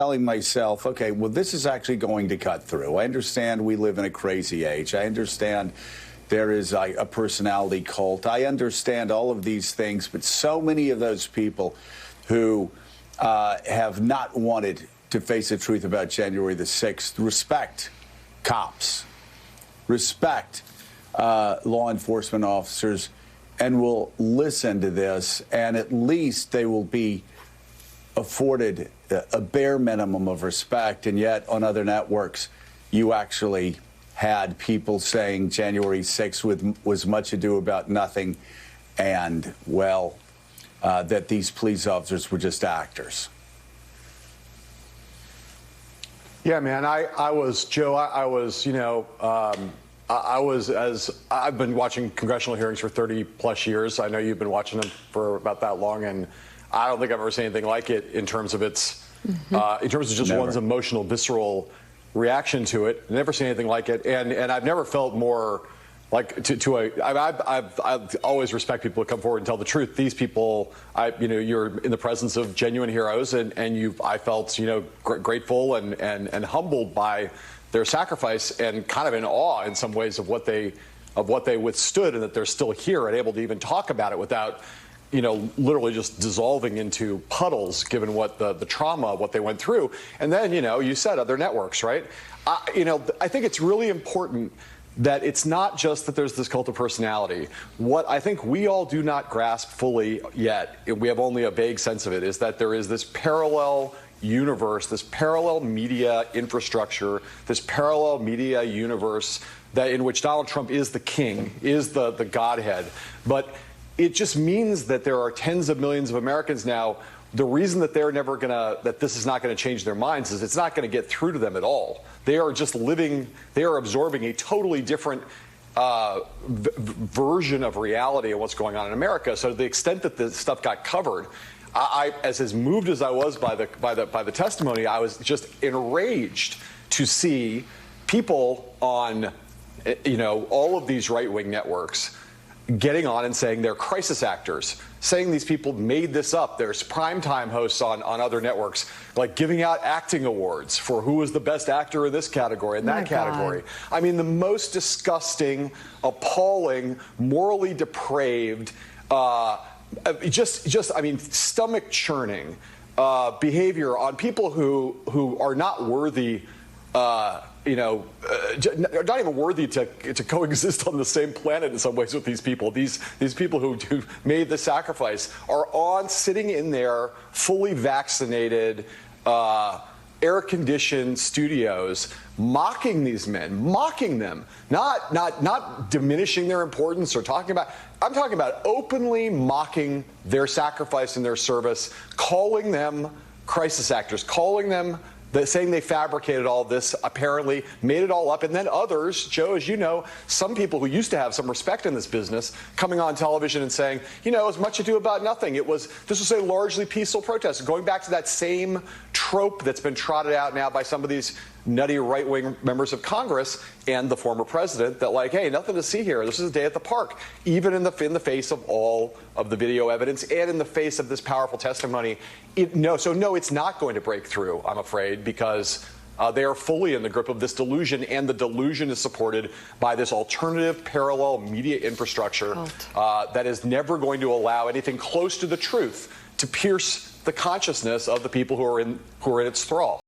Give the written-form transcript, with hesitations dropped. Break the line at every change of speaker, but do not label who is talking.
telling myself, okay, well, this is actually going to cut through. I understand we live in a crazy age. I understand there is a personality cult. I understand all of these things, but so many of those people who have not wanted to face the truth about January the 6th respect cops, respect law enforcement officers, and will listen to this, and at least they will be afforded a bare minimum of respect. And yet on other networks, you actually had people saying January 6th was much ado about nothing, and, well, that these police officers were just actors.
Yeah, man, I was, Joe, I've been watching congressional hearings for 30 plus years. I know you've been watching them for about that long, and I don't think I've ever seen anything like it in terms of its, in terms of just one's emotional, visceral reaction to it. Never seen anything like it, and I've never felt more like I've always respect people who come forward and tell the truth. These people, you're in the presence of genuine heroes, and I felt, grateful and humbled by their sacrifice, and kind of in awe in some ways of what they withstood, and that they're still here and able to even talk about it without, literally just dissolving into puddles, given what the trauma, what they went through. And then, you said other networks, right? I think it's really important that it's not just that there's this cult of personality. What I think we all do not grasp fully yet, we have only a vague sense of it, is that there is this parallel universe, this parallel media infrastructure, this parallel media universe in which Donald Trump is the king, is the godhead. But it just means that there are tens of millions of Americans now. The reason that that this is not gonna change their minds is it's not gonna get through to them at all. They are just they are absorbing a totally different version of reality and what's going on in America. So to the extent that this stuff got covered, as moved as I was by the testimony, I was just enraged to see people on, all of these right-wing networks getting on and saying they're crisis actors, saying these people made this up. There's primetime hosts on other networks, like giving out acting awards for who was the best actor in this category and that category. I mean, the most disgusting, appalling, morally depraved, stomach churning behavior on people who are not worthy, not even worthy to coexist on the same planet in some ways with these people. These people who made the sacrifice are sitting in their fully vaccinated, air-conditioned studios, mocking these men, mocking them, not diminishing their importance or talking about. I'm talking about openly mocking their sacrifice and their service, calling them crisis actors, calling them, saying they fabricated all this, apparently made it all up, and then others, Joe, as you know, some people who used to have some respect in this business, coming on television and saying, it was much ado about nothing. This was a largely peaceful protest, going back to that same trope that's been trotted out now by some of these nutty right-wing members of Congress and the former president, that like, hey, nothing to see here. This is a day at the park, even in the face of all of the video evidence and in the face of this powerful testimony. No, it's not going to break through, I'm afraid, because they are fully in the grip of this delusion, and the delusion is supported by this alternative parallel media infrastructure that is never going to allow anything close to the truth to pierce the consciousness of the people who are in its thrall.